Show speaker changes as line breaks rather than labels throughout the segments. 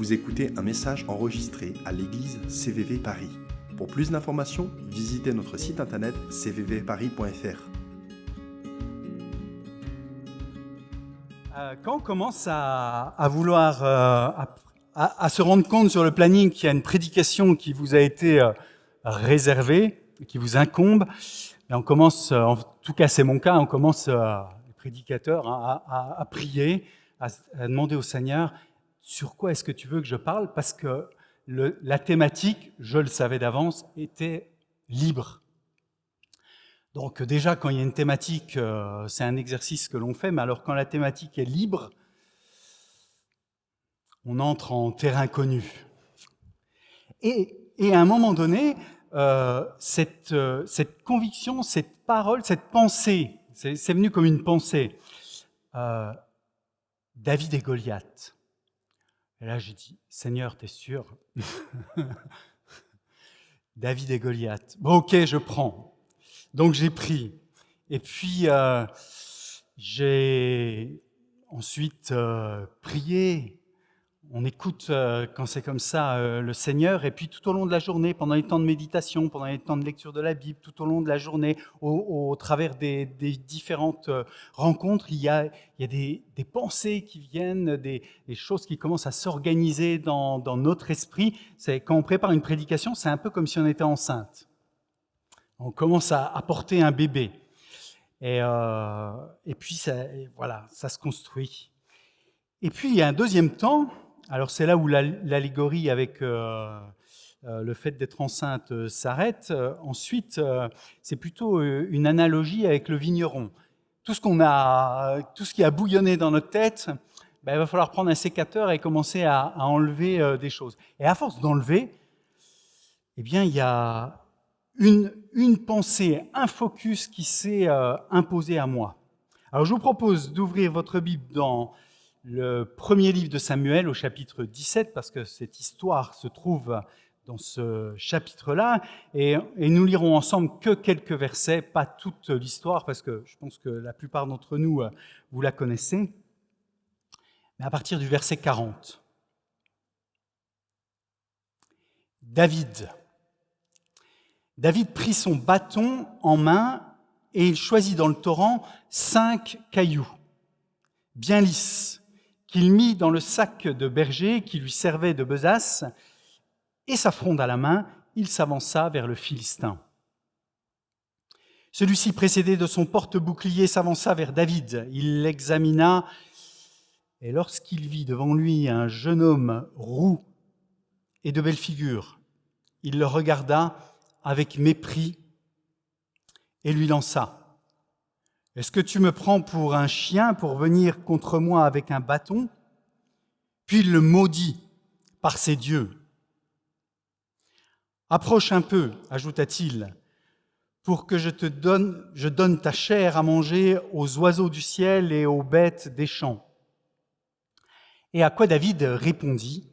Vous écoutez un message enregistré à l'église CVV Paris. Pour plus d'informations, visitez notre site internet cvvparis.fr.
Quand on commence à vouloir à se rendre compte sur le planning qu'il y a une prédication qui vous a été réservée, qui vous incombe, et on commence, en tout cas c'est mon cas, on commence, les prédicateurs, à prier, à demander au Seigneur sur quoi est-ce que tu veux que je parle, parce que la thématique, je le savais d'avance, était libre. Donc déjà, quand il y a une thématique, c'est un exercice que l'on fait, mais alors quand la thématique est libre, on entre en terrain connu. Et à un moment donné, cette conviction, cette parole, cette pensée, c'est venu comme une pensée, David et Goliath. Et là, j'ai dit, Seigneur, t'es sûr? David et Goliath. Bon, ok, je prends. Donc j'ai pris. Et puis j'ai ensuite prié. On écoute quand c'est comme ça le Seigneur. Et puis tout au long de la journée, pendant les temps de méditation, pendant les temps de lecture de la Bible, tout au long de la journée, au travers des différentes rencontres, il y a des pensées qui viennent, des choses qui commencent à s'organiser dans notre esprit. C'est, quand on prépare une prédication, c'est un peu comme si on était enceinte. On commence à porter un bébé. Et puis, ça se construit. Et puis, il y a un deuxième temps. Alors, c'est là où l'allégorie avec le fait d'être enceinte s'arrête. Ensuite, c'est plutôt une analogie avec le vigneron. Tout ce qui a bouillonné dans notre tête, il va falloir prendre un sécateur et commencer à enlever des choses. Et à force d'enlever, eh bien, il y a une pensée, un focus qui s'est imposé à moi. Alors je vous propose d'ouvrir votre Bible dans le premier livre de Samuel au chapitre 17, parce que cette histoire se trouve dans ce chapitre-là, et nous lirons ensemble que quelques versets, pas toute l'histoire, parce que je pense que la plupart d'entre nous, vous la connaissez, mais à partir du verset 40. David prit son bâton en main et il choisit dans le torrent 5 cailloux, bien lisses, qu'il mit dans le sac de berger qui lui servait de besace, et sa fronde à la main, il s'avança vers le Philistin. Celui-ci, précédé de son porte-bouclier, s'avança vers David. Il l'examina, et lorsqu'il vit devant lui un jeune homme roux et de belle figure, il le regarda avec mépris et lui lança. « Est-ce que tu me prends pour un chien pour venir contre moi avec un bâton ?» Puis il le maudit par ses dieux. « Approche un peu, ajouta-t-il, pour que je donne ta chair à manger aux oiseaux du ciel et aux bêtes des champs. » Et à quoi David répondit,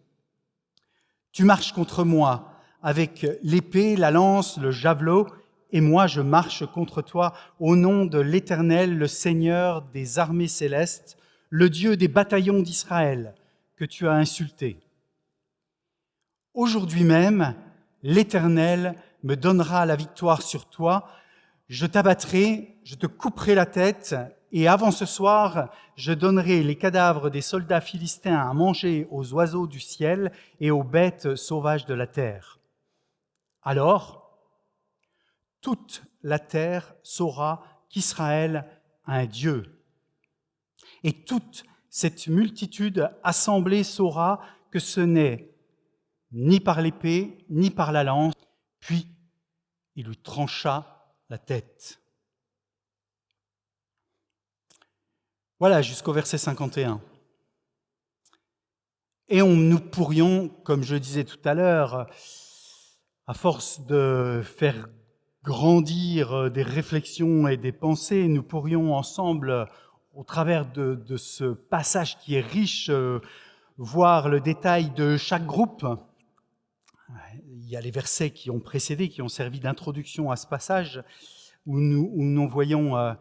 « Tu marches contre moi avec l'épée, la lance, le javelot, et moi je marche contre toi au nom de l'Éternel, le Seigneur des armées célestes, le Dieu des bataillons d'Israël, que tu as insulté. Aujourd'hui même, l'Éternel me donnera la victoire sur toi, je t'abattrai, je te couperai la tête, et avant ce soir, je donnerai les cadavres des soldats philistins à manger aux oiseaux du ciel et aux bêtes sauvages de la terre. Alors, toute la terre saura qu'Israël a un Dieu. Et toute cette multitude assemblée saura que ce n'est ni par l'épée, ni par la lance. Puis, il lui trancha la tête. Voilà, jusqu'au verset 51. Et nous pourrions, comme je disais tout à l'heure, à force de faire grandir des réflexions et des pensées, nous pourrions ensemble, au travers de ce passage qui est riche, voir le détail de chaque groupe. Il y a les versets qui ont précédé, qui ont servi d'introduction à ce passage, où nous voyons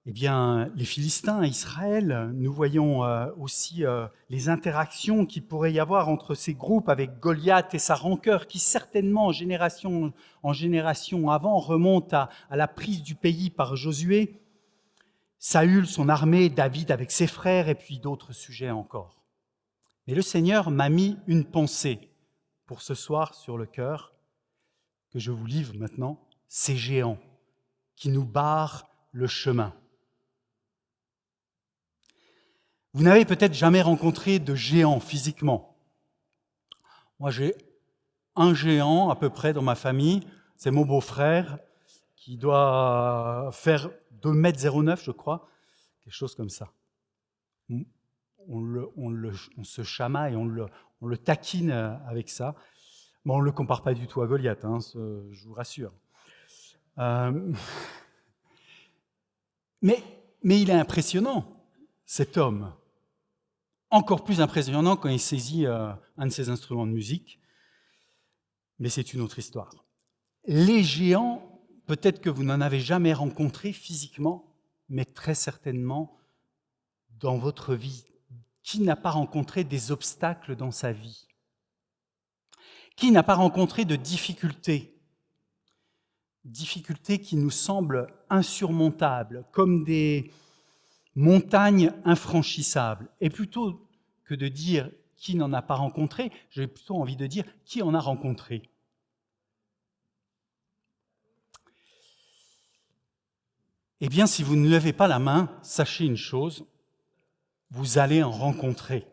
Eh bien, les Philistins, Israël, nous voyons aussi les interactions qu'il pourrait y avoir entre ces groupes avec Goliath et sa rancœur qui certainement en génération avant remonte à la prise du pays par Josué, Saül, son armée, David avec ses frères et puis d'autres sujets encore. Mais le Seigneur m'a mis une pensée pour ce soir sur le cœur que je vous livre maintenant, ces géants qui nous barrent le chemin. Vous n'avez peut-être jamais rencontré de géant physiquement. Moi, j'ai un géant à peu près dans ma famille, c'est mon beau-frère, qui doit faire 2,09 m, je crois, quelque chose comme ça. On se chamaille, on le taquine avec ça. Mais on ne le compare pas du tout à Goliath, je vous rassure. Mais il est impressionnant, cet homme. Encore plus impressionnant quand il saisit un de ses instruments de musique. Mais c'est une autre histoire. Les géants, peut-être que vous n'en avez jamais rencontré physiquement, mais très certainement dans votre vie. Qui n'a pas rencontré des obstacles dans sa vie ? Qui n'a pas rencontré de difficultés ? Difficultés qui nous semblent insurmontables, comme des montagnes infranchissables. Et plutôt que de dire qui n'en a pas rencontré, j'ai plutôt envie de dire qui en a rencontré. Eh bien, si vous ne levez pas la main, sachez une chose, vous allez en rencontrer.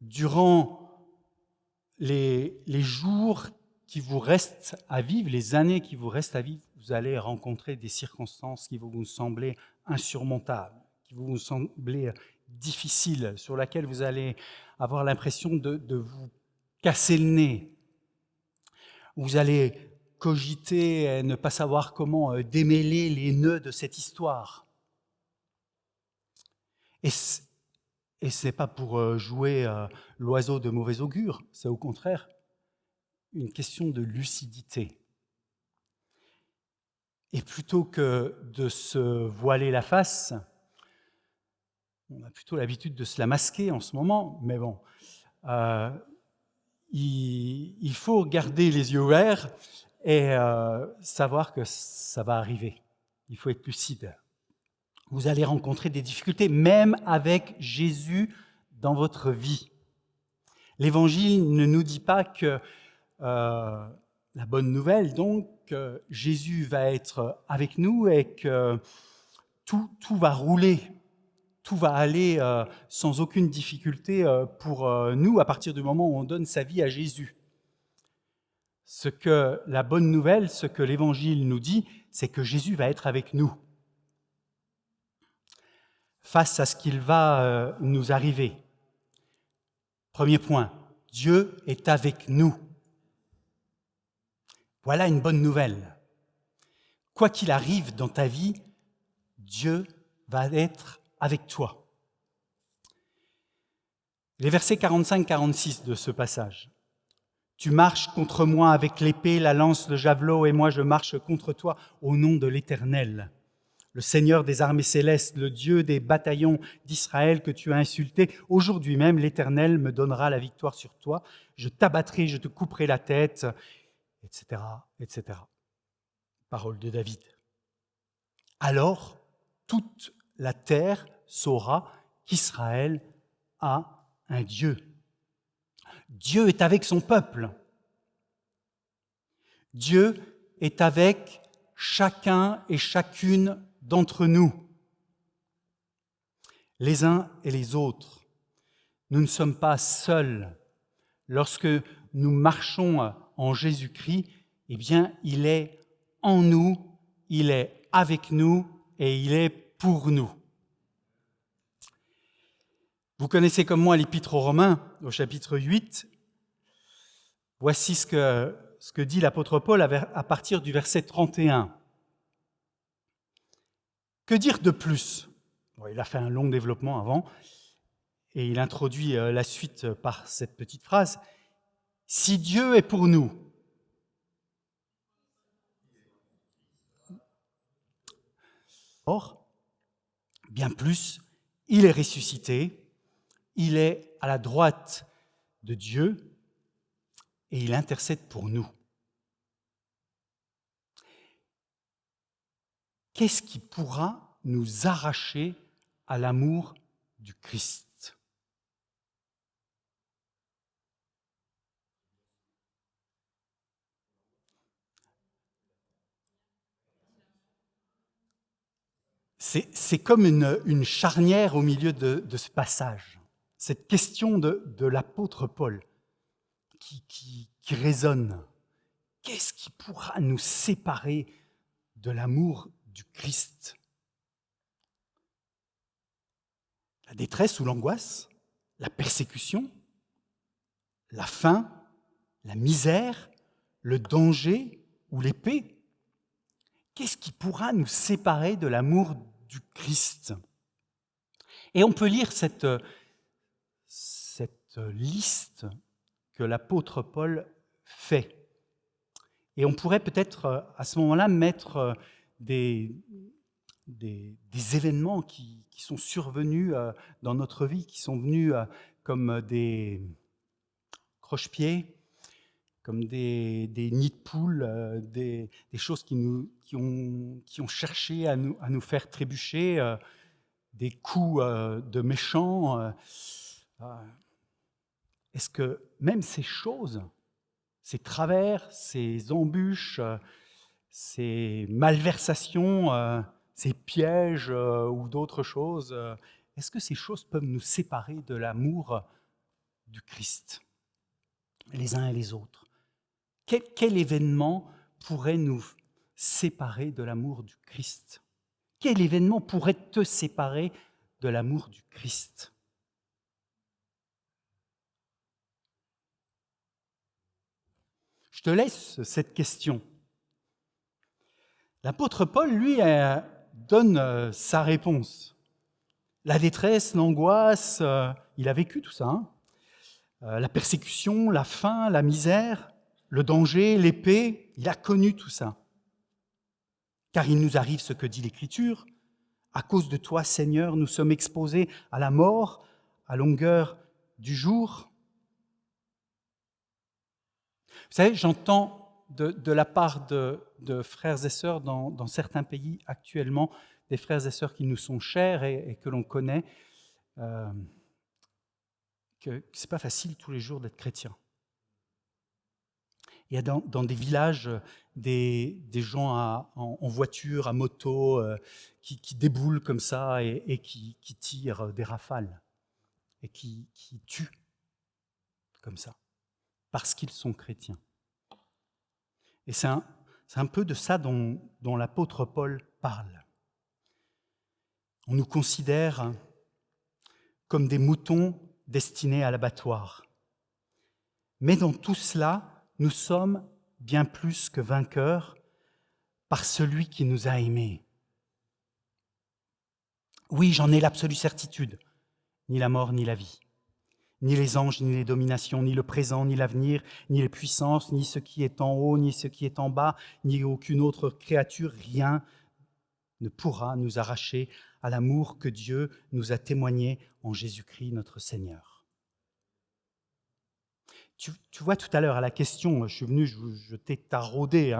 Durant les jours qui vous restent à vivre, les années qui vous restent à vivre, vous allez rencontrer des circonstances qui vont vous sembler insurmontables, qui vont vous sembler difficiles, sur lesquelles vous allez avoir l'impression de vous casser le nez. Vous allez cogiter et ne pas savoir comment démêler les nœuds de cette histoire. Et ce n'est pas pour jouer l'oiseau de mauvais augure, c'est au contraire une question de lucidité. Et plutôt que de se voiler la face, on a plutôt l'habitude de se la masquer en ce moment, mais bon, il faut garder les yeux ouverts et savoir que ça va arriver. Il faut être lucide. Vous allez rencontrer des difficultés, même avec Jésus dans votre vie. L'Évangile ne nous dit pas que la bonne nouvelle, donc, que Jésus va être avec nous et que tout va rouler, tout va aller sans aucune difficulté pour nous à partir du moment où on donne sa vie à Jésus. Ce que la bonne nouvelle, ce que l'Évangile nous dit, c'est que Jésus va être avec nous face à ce qu'il va nous arriver. Premier point, Dieu est avec nous. Voilà une bonne nouvelle. Quoi qu'il arrive dans ta vie, Dieu va être avec toi. Les versets 45-46 de ce passage. Tu marches contre moi avec l'épée, la lance, le javelot, et moi je marche contre toi au nom de l'Éternel. Le Seigneur des armées célestes, le Dieu des bataillons d'Israël que tu as insulté, aujourd'hui même l'Éternel me donnera la victoire sur toi. Je t'abattrai, je te couperai la tête, etc., etc. Parole de David. Alors, toute la terre saura qu'Israël a un Dieu. Dieu est avec son peuple. Dieu est avec chacun et chacune d'entre nous, les uns et les autres. Nous ne sommes pas seuls. Lorsque nous marchons en Jésus-Christ, eh bien, il est en nous, il est avec nous et il est pour nous. Vous connaissez comme moi l'Épître aux Romains, au chapitre 8. Voici ce que dit l'apôtre Paul à partir du verset 31. Que dire de plus ? Bon, il a fait un long développement avant et il introduit la suite par cette petite phrase. Si Dieu est pour nous, Or, bien plus, il est ressuscité, il est à la droite de Dieu et il intercède pour nous. Qu'est-ce qui pourra nous arracher à l'amour du Christ ? C'est comme une charnière au milieu de ce passage. Cette question de l'apôtre Paul qui résonne. Qu'est-ce qui pourra nous séparer de l'amour du Christ ? La détresse ou l'angoisse, la persécution, la faim, la misère, le danger ou l'épée. Qu'est-ce qui pourra nous séparer de l'amour du Christ ? Et on peut lire cette liste que l'apôtre Paul fait. Et on pourrait peut-être à ce moment-là mettre des événements qui sont survenus dans notre vie, qui sont venus comme des croche-pieds, comme des nids de poules, des choses qui ont cherché à nous faire trébucher, des coups de méchants. Est-ce que même ces choses, ces travers, ces embûches, ces malversations, ces pièges ou d'autres choses, est-ce que ces choses peuvent nous séparer de l'amour du Christ, les uns et les autres ? Quel événement pourrait nous séparer de l'amour du Christ ? Quel événement pourrait te séparer de l'amour du Christ ? Je te laisse cette question. L'apôtre Paul, lui, donne sa réponse. La détresse, l'angoisse, il a vécu tout ça. La persécution, la faim, la misère, le danger, l'épée, il a connu tout ça. Car il nous arrive ce que dit l'Écriture. À cause de toi, Seigneur, nous sommes exposés à la mort à longueur du jour. Vous savez, j'entends de la part de frères et sœurs dans certains pays actuellement, des frères et sœurs qui nous sont chers et que l'on connaît, que ce n'est pas facile tous les jours d'être chrétien. Il y a dans des villages des gens en voiture, à moto, qui déboulent comme ça et qui tirent des rafales et qui tuent comme ça, parce qu'ils sont chrétiens. Et c'est un peu de ça dont l'apôtre Paul parle. On nous considère comme des moutons destinés à l'abattoir. Mais dans tout cela, nous sommes bien plus que vainqueurs par celui qui nous a aimés. Oui, j'en ai l'absolue certitude. Ni la mort, ni la vie, ni les anges, ni les dominations, ni le présent, ni l'avenir, ni les puissances, ni ce qui est en haut, ni ce qui est en bas, ni aucune autre créature, rien ne pourra nous arracher à l'amour que Dieu nous a témoigné en Jésus-Christ notre Seigneur. Tu vois, tout à l'heure, à la question, je suis venu, je t'ai taraudé,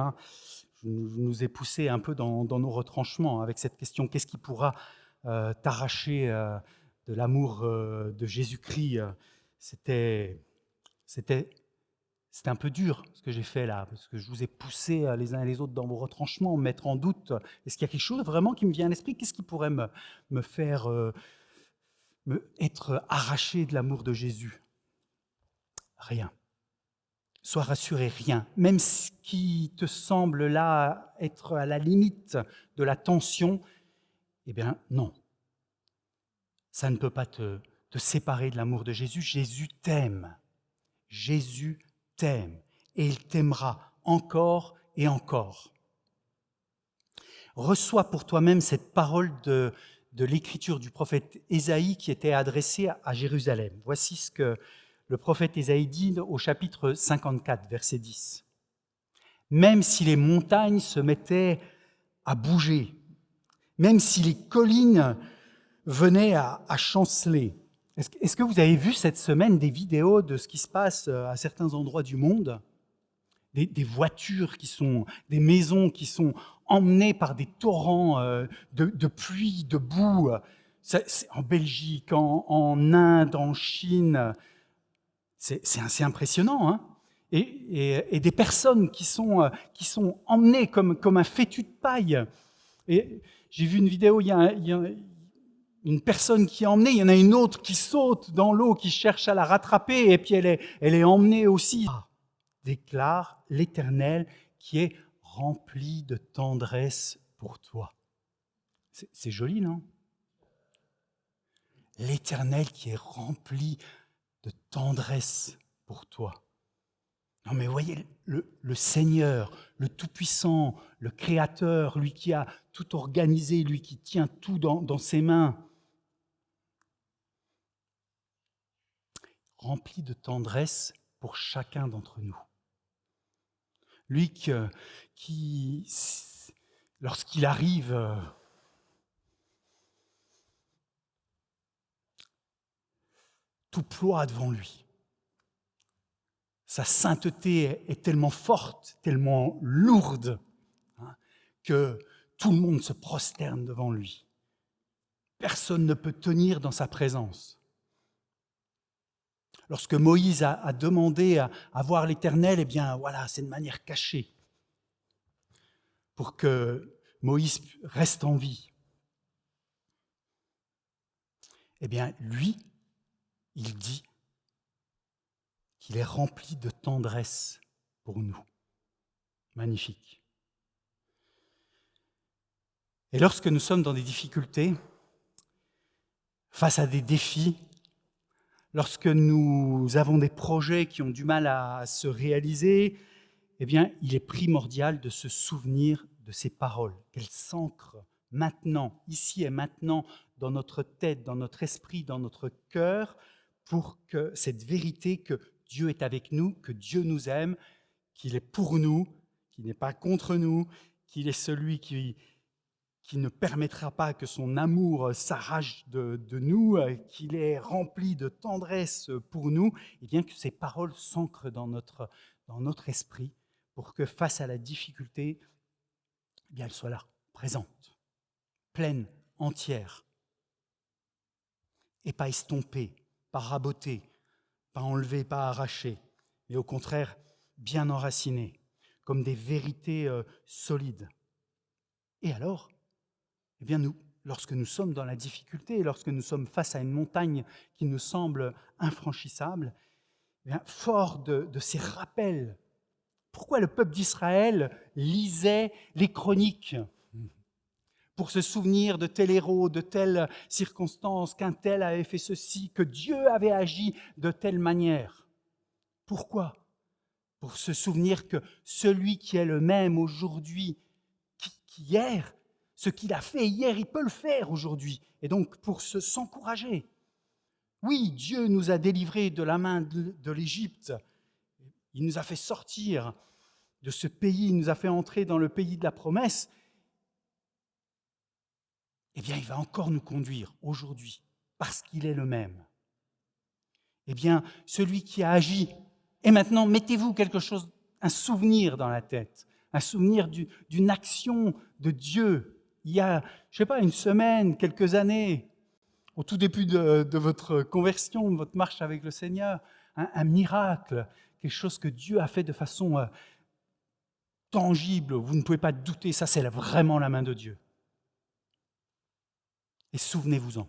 je nous ai poussé un peu dans nos retranchements avec cette question, qu'est-ce qui pourra t'arracher de l'amour de Jésus-Christ ? C'était un peu dur ce que j'ai fait là, parce que je vous ai poussé les uns et les autres dans vos retranchements, mettre en doute. Est-ce qu'il y a quelque chose vraiment qui me vient à l'esprit ? Qu'est-ce qui pourrait me faire être arraché de l'amour de Jésus ? Rien. Sois rassuré, rien. Même ce qui te semble là être à la limite de la tension, eh bien non. Ça ne peut pas te séparer de l'amour de Jésus. Jésus t'aime. Jésus t'aime. Et il t'aimera encore et encore. Reçois pour toi-même cette parole de l'écriture du prophète Ésaïe qui était adressée à Jérusalem. Voici ce que le prophète Ésaïe dit au chapitre 54, verset 10. « Même si les montagnes se mettaient à bouger, même si les collines venaient à chanceler. Est-ce que vous avez vu cette semaine des vidéos de ce qui se passe à certains endroits du monde ? Des voitures des maisons qui sont emmenées par des torrents de pluie, de boue. C'est en Belgique, en Inde, en Chine. C'est assez impressionnant, hein ? Et des personnes qui sont emmenées comme un fétu de paille. Et j'ai vu une vidéo, il y a une personne qui est emmenée, il y en a une autre qui saute dans l'eau, qui cherche à la rattraper, et puis elle est emmenée aussi. Déclare l'Éternel qui est rempli de tendresse pour toi. C'est joli, non ? L'Éternel qui est rempli de tendresse pour toi. Non mais voyez, le Seigneur, le Tout-Puissant, le Créateur, lui qui a tout organisé, lui qui tient tout dans ses mains, rempli de tendresse pour chacun d'entre nous. Lui qui lorsqu'il arrive, tout ploie devant lui. Sa sainteté est tellement forte, tellement lourde, hein, que tout le monde se prosterne devant lui. Personne ne peut tenir dans sa présence. Lorsque Moïse a demandé à voir l'Éternel, eh bien voilà, c'est de manière cachée, pour que Moïse reste en vie. Eh bien, lui, il dit qu'il est rempli de tendresse pour nous. Magnifique. Et lorsque nous sommes dans des difficultés, face à des défis, lorsque nous avons des projets qui ont du mal à se réaliser, eh bien, il est primordial de se souvenir de ces paroles, qu'elles s'ancrent maintenant, ici et maintenant, dans notre tête, dans notre esprit, dans notre cœur, pour que cette vérité que Dieu est avec nous, que Dieu nous aime, qu'il est pour nous, qu'il n'est pas contre nous, qu'il est celui qui ne permettra pas que son amour s'arrache de nous, qu'il est rempli de tendresse pour nous, et bien que ces paroles s'ancrent dans notre esprit pour que face à la difficulté, eh bien, elles soient là, présentes, pleines, entières, et pas estompées, pas rabotées, pas enlevées, pas arrachées, mais au contraire, bien enracinées, comme des vérités solides. Et alors, eh bien nous, lorsque nous sommes dans la difficulté, lorsque nous sommes face à une montagne qui nous semble infranchissable, eh bien, fort de ces rappels, pourquoi le peuple d'Israël lisait les chroniques ? Pour se souvenir de tel héros, de telle circonstance, qu'un tel avait fait ceci, que Dieu avait agi de telle manière. Pourquoi ? Pour se souvenir que celui qui est le même aujourd'hui qu'hier, ce qu'il a fait hier, il peut le faire aujourd'hui. Et donc, pour s'encourager. Oui, Dieu nous a délivrés de la main de l'Égypte. Il nous a fait sortir de ce pays, il nous a fait entrer dans le pays de la promesse. Eh bien, il va encore nous conduire aujourd'hui, parce qu'il est le même. Eh bien, celui qui a agi, et maintenant, mettez-vous quelque chose, un souvenir dans la tête, un souvenir d'une action de Dieu. Il y a, je ne sais pas, une semaine, quelques années, au tout début de votre conversion, de votre marche avec le Seigneur, un miracle, quelque chose que Dieu a fait de façon tangible, vous ne pouvez pas douter, ça c'est vraiment la main de Dieu. Et souvenez-vous-en.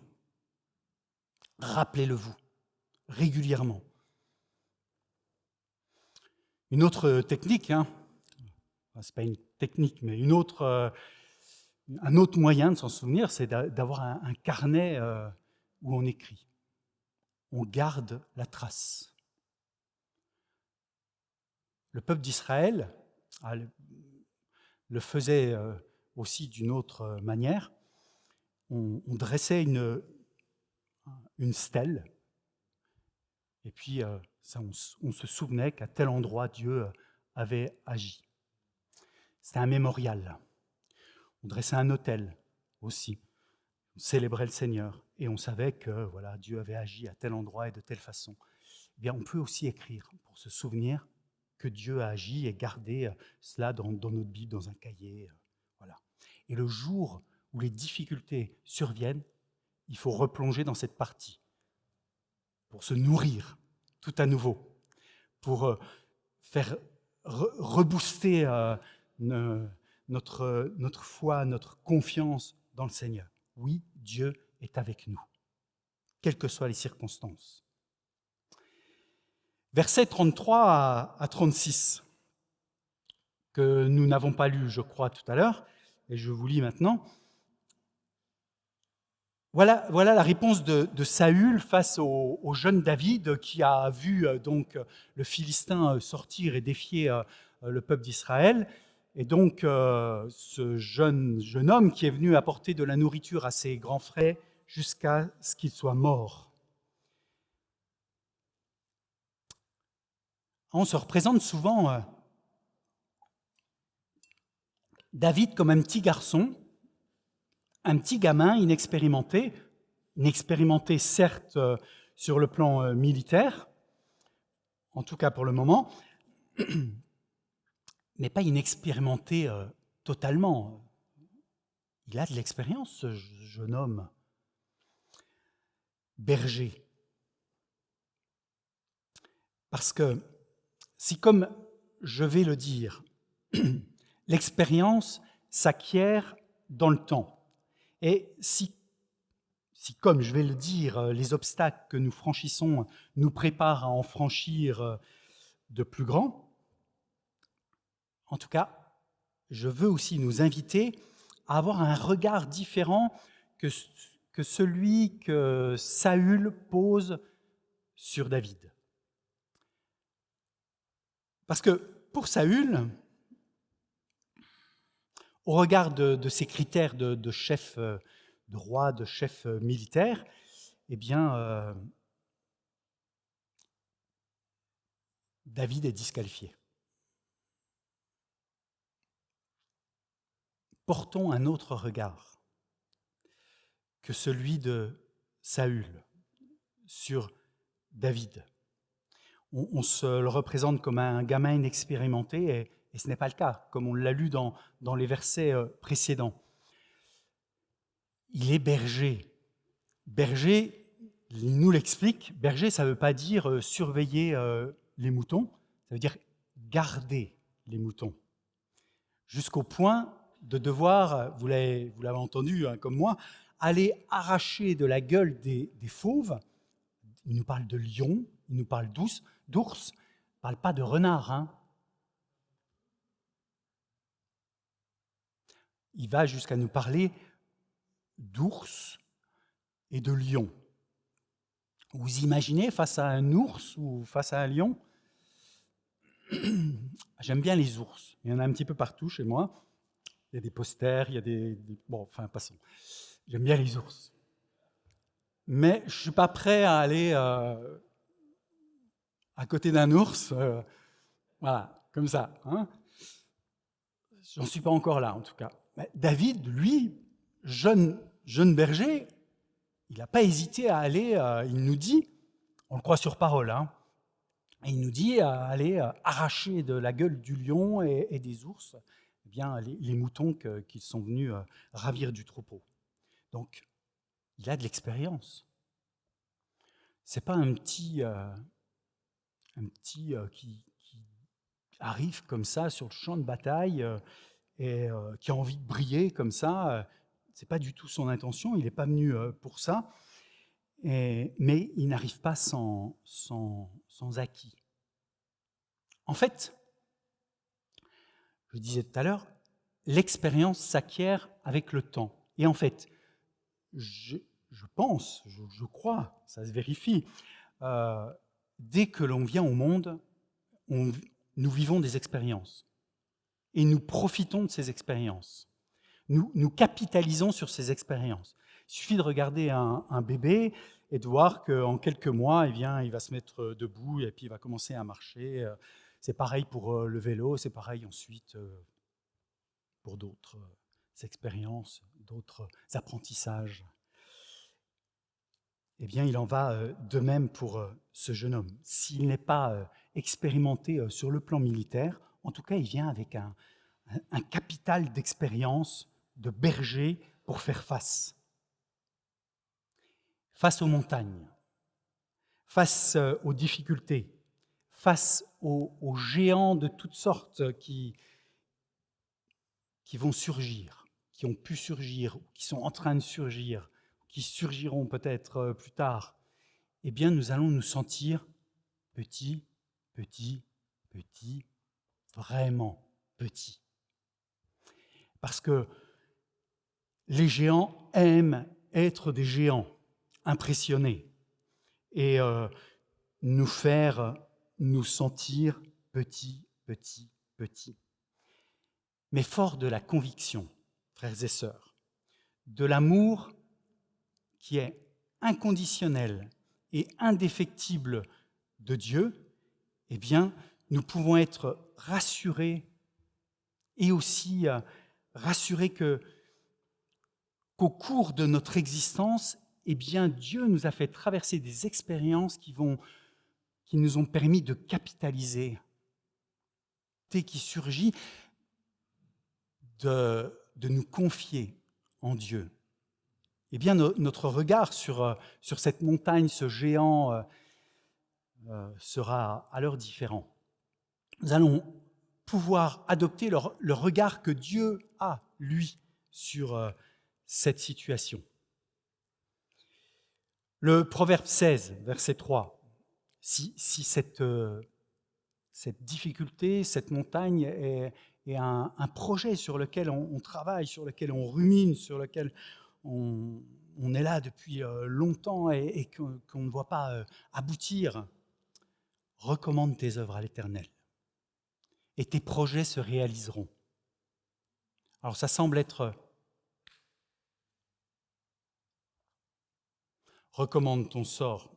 Rappelez-le-vous régulièrement. Une autre technique, ce n'est pas une technique, mais un autre moyen de s'en souvenir, c'est d'avoir un carnet où on écrit. On garde la trace. Le peuple d'Israël le faisait aussi d'une autre manière. On dressait une stèle, et puis on se souvenait qu'à tel endroit Dieu avait agi. C'était un mémorial. On dressait un autel, aussi. On célébrait le Seigneur et on savait que voilà, Dieu avait agi à tel endroit et de telle façon. Eh bien, on peut aussi écrire pour se souvenir que Dieu a agi et garder cela dans notre Bible, dans un cahier. Voilà. Et le jour où les difficultés surviennent, il faut replonger dans cette partie pour se nourrir tout à nouveau, pour faire rebooster notre foi, notre confiance dans le Seigneur. Oui, Dieu est avec nous, quelles que soient les circonstances. Versets 33 à 36, que nous n'avons pas lu, je crois, tout à l'heure, et je vous lis maintenant. Voilà la réponse de Saül face au jeune David qui a vu donc le Philistin sortir et défier le peuple d'Israël. Et donc ce jeune homme qui est venu apporter de la nourriture à ses grands frères jusqu'à ce qu'il soit mort. On se représente souvent David comme un petit garçon, un petit gamin inexpérimenté certes sur le plan militaire, en tout cas pour le moment, mais pas inexpérimenté totalement. Il a de l'expérience, ce jeune homme. Berger. Parce que si, comme je vais le dire, l'expérience s'acquiert dans le temps, et si, comme je vais le dire, les obstacles que nous franchissons nous préparent à en franchir de plus grands, en tout cas, je veux aussi nous inviter à avoir un regard différent que celui que Saül pose sur David. Parce que pour Saül, au regard de ses critères de chef de roi, de chef militaire, eh bien, David est disqualifié. Portons un autre regard que celui de Saül sur David. On se le représente comme un gamin inexpérimenté, et ce n'est pas le cas, comme on l'a lu dans les versets précédents. Il est berger. Berger, il nous l'explique, berger, ça ne veut pas dire surveiller les moutons, ça veut dire garder les moutons. Jusqu'au point de devoir, vous l'avez entendu comme moi, aller arracher de la gueule des fauves. Il nous parle de lions, il nous parle d'ours, il ne parle pas de renard. Hein. Il va jusqu'à nous parler d'ours et de lions. Vous imaginez face à un ours ou face à un lion? J'aime bien les ours. Il y en a un petit peu partout chez moi. Il y a des posters, il y a des... Bon, enfin, passons. J'aime bien les ours. Mais je ne suis pas prêt à aller à côté d'un ours, voilà, comme ça. Hein. J'en suis pas encore là, en tout cas. Mais David, lui, jeune berger, il n'a pas hésité à aller, il nous dit, on le croit sur parole, hein, il nous dit à aller arracher de la gueule du lion et des ours eh bien, les moutons qu'ils sont venus ravir du troupeau. Donc, il a de l'expérience. Ce n'est pas un petit qui arrive comme ça sur le champ de bataille et qui a envie de briller comme ça. Ce n'est pas du tout son intention, il n'est pas venu pour ça. Mais il n'arrive pas sans acquis. En fait, je disais tout à l'heure, l'expérience s'acquiert avec le temps. Et en fait, je pense, je crois, ça se vérifie, dès que l'on vient au monde, nous vivons des expériences. Et nous profitons de ces expériences. Nous capitalisons sur ces expériences. Il suffit de regarder un bébé et de voir qu'en quelques mois, eh bien, il va se mettre debout et puis il va commencer à marcher. C'est pareil pour le vélo, c'est pareil ensuite pour d'autres expériences, d'autres apprentissages. Eh bien, il en va de même pour ce jeune homme. S'il n'est pas expérimenté sur le plan militaire, en tout cas, il vient avec un capital d'expérience de berger pour faire face aux montagnes, face aux difficultés, face aux géants de toutes sortes qui vont surgir, qui ont pu surgir, qui sont en train de surgir, qui surgiront peut-être plus tard. Eh bien, nous allons nous sentir petits, petits, petits, vraiment petits. Parce que les géants aiment être des géants, impressionnés, et nous faire nous sentir petits, petits, petits. Mais fort de la conviction, frères et sœurs, de l'amour qui est inconditionnel et indéfectible de Dieu, eh bien, nous pouvons être rassurés et aussi rassurés qu'au cours de notre existence, eh bien, Dieu nous a fait traverser des expériences qui nous ont permis de capitaliser dès qu'il surgit, de nous confier en Dieu. Eh bien, notre regard sur cette montagne, ce géant, sera alors différent. Nous allons pouvoir adopter le regard que Dieu a, lui, sur cette situation. Le Proverbe 16, verset 3, si cette difficulté, cette montagne est un projet sur lequel on travaille, sur lequel on rumine, sur lequel on est là depuis longtemps et qu'on ne voit pas aboutir, recommande tes œuvres à l'Éternel et tes projets se réaliseront. Alors ça semble être recommande ton sort,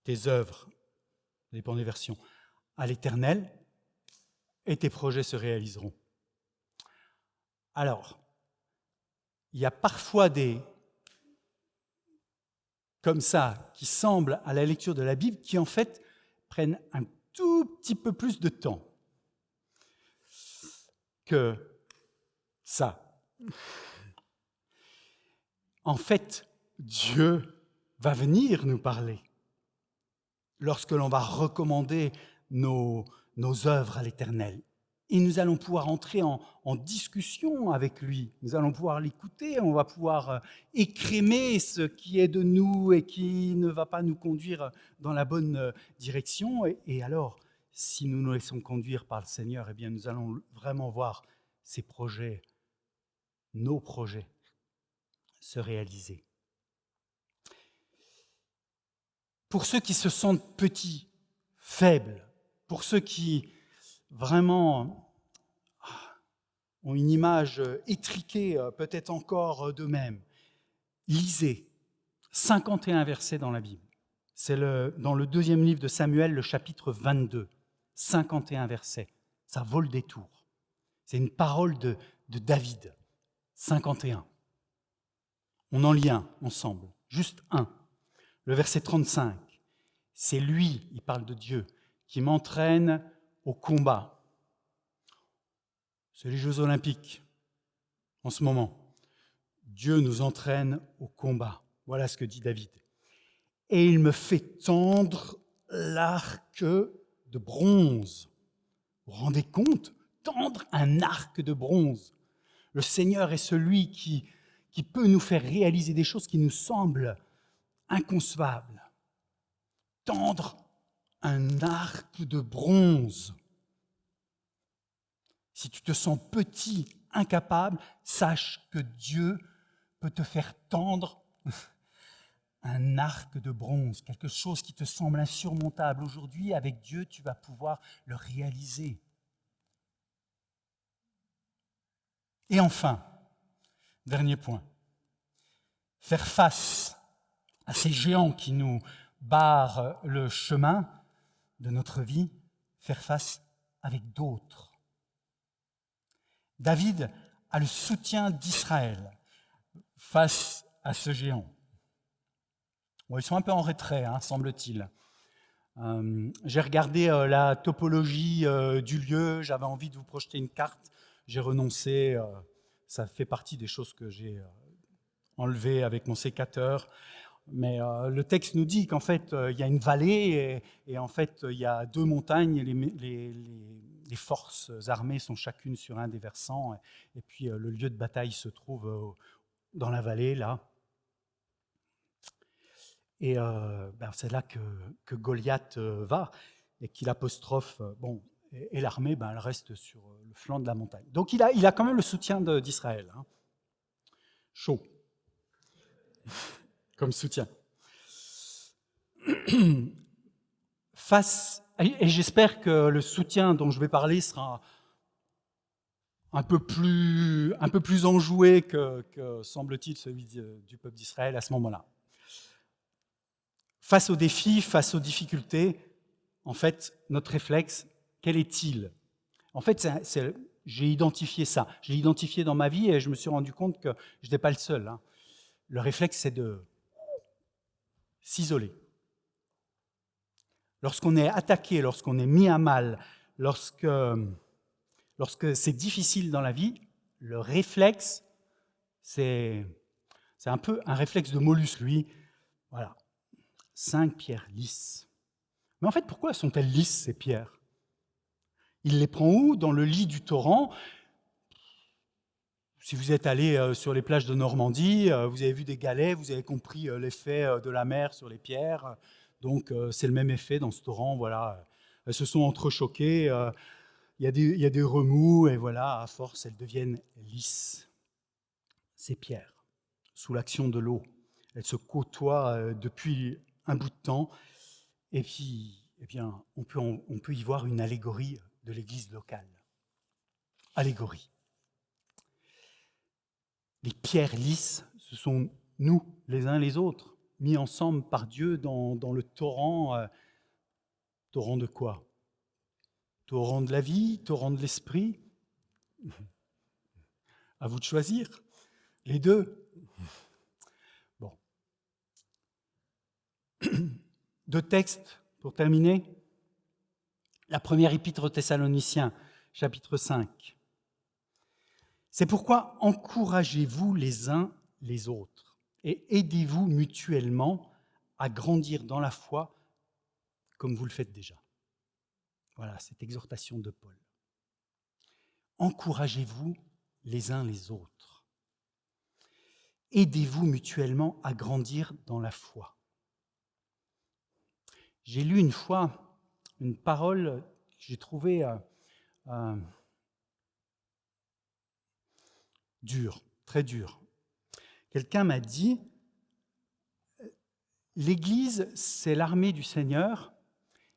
tes œuvres, ça dépend des versions, à l'Éternel et tes projets se réaliseront. Alors, il y a parfois comme ça, qui semblent à la lecture de la Bible, qui en fait prennent un tout petit peu plus de temps que ça. En fait, Dieu va venir nous parler lorsque l'on va recommander nos œuvres à l'Éternel. Et nous allons pouvoir entrer en discussion avec lui. Nous allons pouvoir l'écouter, on va pouvoir écrémer ce qui est de nous et qui ne va pas nous conduire dans la bonne direction. Et alors, si nous nous laissons conduire par le Seigneur, eh bien, nous allons vraiment voir ces projets, nos projets, se réaliser. Pour ceux qui se sentent petits, faibles, pour ceux qui vraiment ont une image étriquée, peut-être encore d'eux-mêmes, lisez 51 versets dans la Bible. C'est dans le 2e livre de Samuel, le chapitre 22. 51 versets. Ça vaut le détour. C'est une parole de David. 51. On en lit un ensemble. Juste un. Le verset 35. C'est lui, il parle de Dieu, qui m'entraîne au combat. C'est les Jeux Olympiques en ce moment. Dieu nous entraîne au combat. Voilà ce que dit David. Et il me fait tendre l'arc de bronze. Vous vous rendez compte? Tendre un arc de bronze. Le Seigneur est celui qui peut nous faire réaliser des choses qui nous semblent inconcevables. Tendre un arc de bronze. Si tu te sens petit, incapable, sache que Dieu peut te faire tendre un arc de bronze, quelque chose qui te semble insurmontable. Aujourd'hui, avec Dieu, tu vas pouvoir le réaliser. Et enfin, dernier point, faire face à ces géants qui nous barrent le chemin de notre vie, faire face avec d'autres. David a le soutien d'Israël face à ce géant. Bon, ils sont un peu en retrait, semble-t-il. J'ai regardé la topologie du lieu, j'avais envie de vous projeter une carte, j'ai renoncé, ça fait partie des choses que j'ai enlevées avec mon sécateur. Mais le texte nous dit qu'en fait, il y a une vallée et en fait, il y a deux montagnes. Les forces armées sont chacune sur un des versants. Et puis, le lieu de bataille se trouve dans la vallée, là. Et c'est là que Goliath va et qu'il apostrophe. Et l'armée, elle reste sur le flanc de la montagne. Donc, il a quand même le soutien d'Israël. Chaud. Comme soutien. Et j'espère que le soutien dont je vais parler sera un peu plus enjoué que semble-t-il celui du peuple d'Israël à ce moment-là. Face aux défis, face aux difficultés, en fait, notre réflexe, quel est-il ? En fait, j'ai identifié ça. Je l'ai identifié dans ma vie et je me suis rendu compte que je n'étais pas le seul. Le réflexe, c'est de s'isoler. Lorsqu'on est attaqué, lorsqu'on est mis à mal, lorsque c'est difficile dans la vie, le réflexe, c'est un peu un réflexe de Mollus, lui. Voilà, 5 pierres lisses. Mais en fait, pourquoi sont-elles lisses, ces pierres ? Il les prend où ? Dans le lit du torrent. Si vous êtes allé sur les plages de Normandie, vous avez vu des galets, vous avez compris l'effet de la mer sur les pierres. Donc, c'est le même effet dans ce torrent. Voilà. Elles se sont entrechoquées, il y a des remous, et voilà, à force, elles deviennent lisses. Ces pierres, sous l'action de l'eau, elles se côtoient depuis un bout de temps. Et puis, on peut y voir une allégorie de l'Église locale. Allégorie. Les pierres lisses, ce sont nous, les uns les autres, mis ensemble par Dieu dans le torrent. Torrent de quoi ? Torrent de la vie, torrent de l'esprit ? À vous de choisir. Les deux. Bon. 2 textes pour terminer. La première épître aux Thessaloniciens, chapitre 5. C'est pourquoi encouragez-vous les uns les autres et aidez-vous mutuellement à grandir dans la foi comme vous le faites déjà. Voilà cette exhortation de Paul. Encouragez-vous les uns les autres. Aidez-vous mutuellement à grandir dans la foi. J'ai lu une fois une parole que j'ai trouvée dure, très dure. Quelqu'un m'a dit, l'Église, c'est l'armée du Seigneur,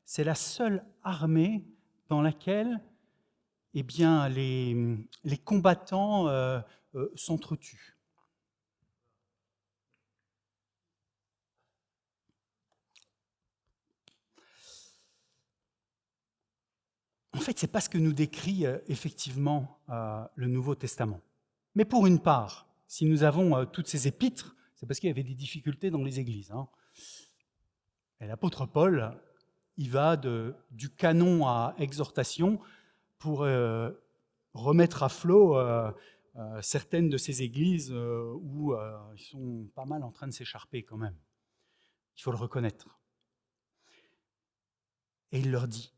c'est la seule armée dans laquelle les combattants s'entretuent. En fait, ce n'est pas ce que nous décrit effectivement le Nouveau Testament. Mais pour une part, si nous avons toutes ces épîtres, c'est parce qu'il y avait des difficultés dans les églises. Et l'apôtre Paul, il va du canon à exhortation pour remettre à flot certaines de ces églises où ils sont pas mal en train de s'écharper quand même. Il faut le reconnaître. Et il leur dit,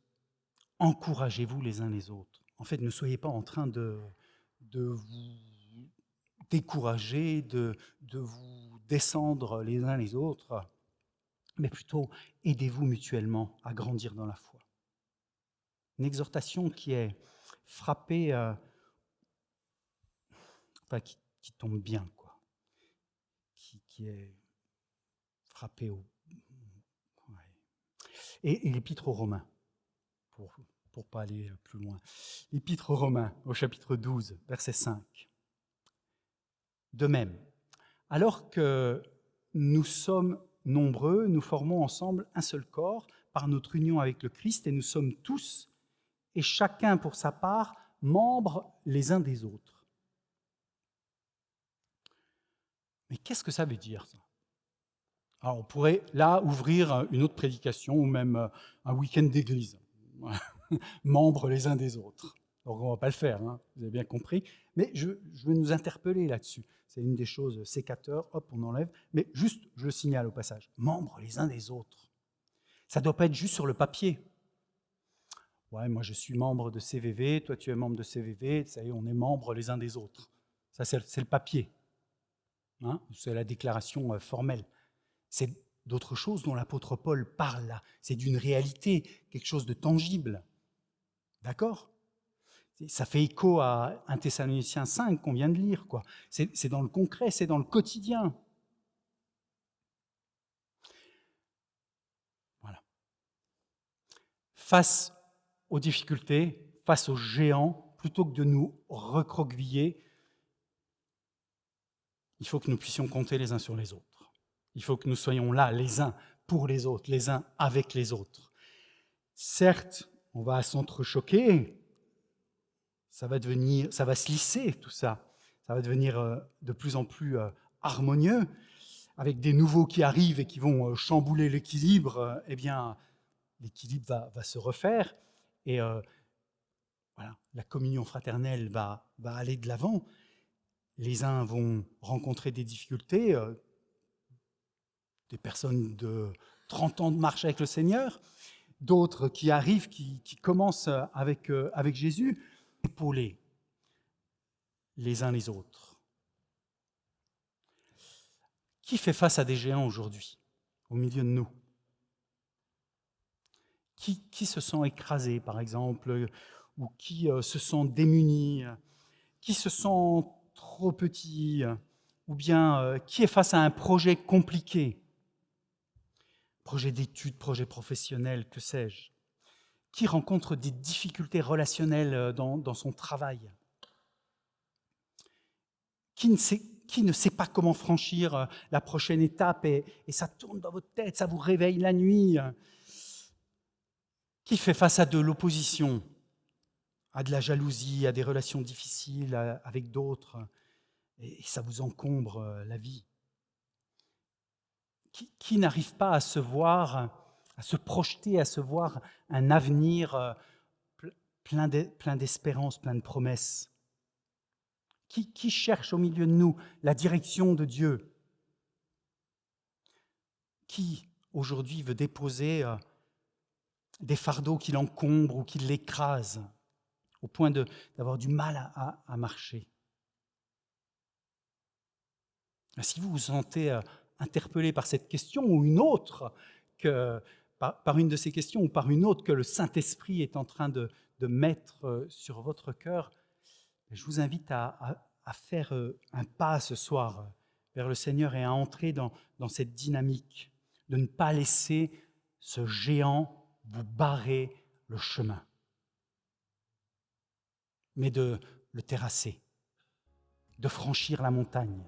encouragez-vous les uns les autres. En fait, ne soyez pas en train de vous décourager, de vous descendre les uns les autres, mais plutôt aidez-vous mutuellement à grandir dans la foi. Une exhortation qui est frappée, qui tombe bien, quoi. Qui est frappée au... Ouais. Et l'épître aux Romains, pour ne pas aller plus loin. L'épître aux Romains, au chapitre 12, verset 5. De même, alors que nous sommes nombreux, nous formons ensemble un seul corps par notre union avec le Christ et nous sommes tous, et chacun pour sa part, membres les uns des autres. Mais qu'est-ce que ça veut dire, ça? Alors, on pourrait là ouvrir une autre prédication ou même un week-end d'église. Membres les uns des autres. Donc on ne va pas le faire, hein, vous avez bien compris. Mais je veux nous interpeller là-dessus. C'est une des choses sécateurs, hop, on enlève. Mais juste, je le signale au passage, membres les uns des autres. Ça ne doit pas être juste sur le papier. Ouais, moi je suis membre de CVV, toi tu es membre de CVV, ça y est, on est membres les uns des autres. Ça c'est le papier. Hein, c'est la déclaration formelle. C'est d'autres choses dont l'apôtre Paul parle là. C'est d'une réalité, quelque chose de tangible. D'accord ? Ça fait écho à 1 Thessaloniciens 5 qu'on vient de lire, quoi. C'est dans le concret, c'est dans le quotidien. Voilà. Face aux difficultés, face aux géants, plutôt que de nous recroqueviller, il faut que nous puissions compter les uns sur les autres. Il faut que nous soyons là, les uns pour les autres, les uns avec les autres. Certes, on va s'entrechoquer, ça va se lisser tout ça, ça va devenir de plus en plus harmonieux, avec des nouveaux qui arrivent et qui vont chambouler l'équilibre, eh bien, l'équilibre va se refaire et voilà, la communion fraternelle va aller de l'avant. Les uns vont rencontrer des difficultés, des personnes de 30 ans de marche avec le Seigneur, d'autres qui arrivent, qui commencent avec Jésus, épauler les uns les autres. Qui fait face à des géants aujourd'hui, au milieu de nous ? Qui se sent écrasé, par exemple, ou qui se sent démuni, qui se sent trop petit, ou bien qui est face à un projet compliqué, projet d'études, projet professionnel, que sais-je, qui rencontre des difficultés relationnelles dans son travail, qui ne sait pas comment franchir la prochaine étape et ça tourne dans votre tête, ça vous réveille la nuit, qui fait face à de l'opposition, à de la jalousie, à des relations difficiles avec d'autres, et ça vous encombre la vie. Qui n'arrive pas à se voir, à se projeter, à se voir un avenir plein d'espérance, plein de promesses. Qui cherche au milieu de nous la direction de Dieu. Qui aujourd'hui veut déposer des fardeaux qui l'encombrent ou qui l'écrasent au point d'avoir du mal à marcher. Si vous vous sentez interpellé par cette question ou une autre, par une de ces questions ou par une autre que le Saint-Esprit est en train de mettre sur votre cœur, je vous invite à faire un pas ce soir vers le Seigneur et à entrer dans cette dynamique, de ne pas laisser ce géant vous barrer le chemin, mais de le terrasser, de franchir la montagne,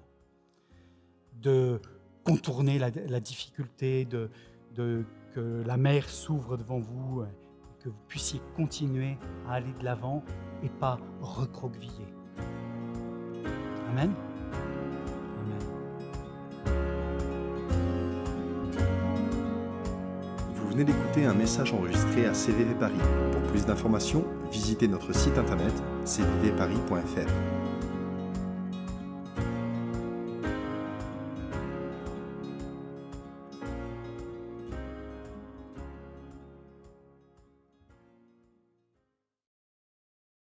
de contourner la difficulté, que la mer s'ouvre devant vous, que vous puissiez continuer à aller de l'avant et pas recroqueviller. Amen. Amen.
Vous venez d'écouter un message enregistré à CVV Paris. Pour plus d'informations, visitez notre site internet cvvparis.fr.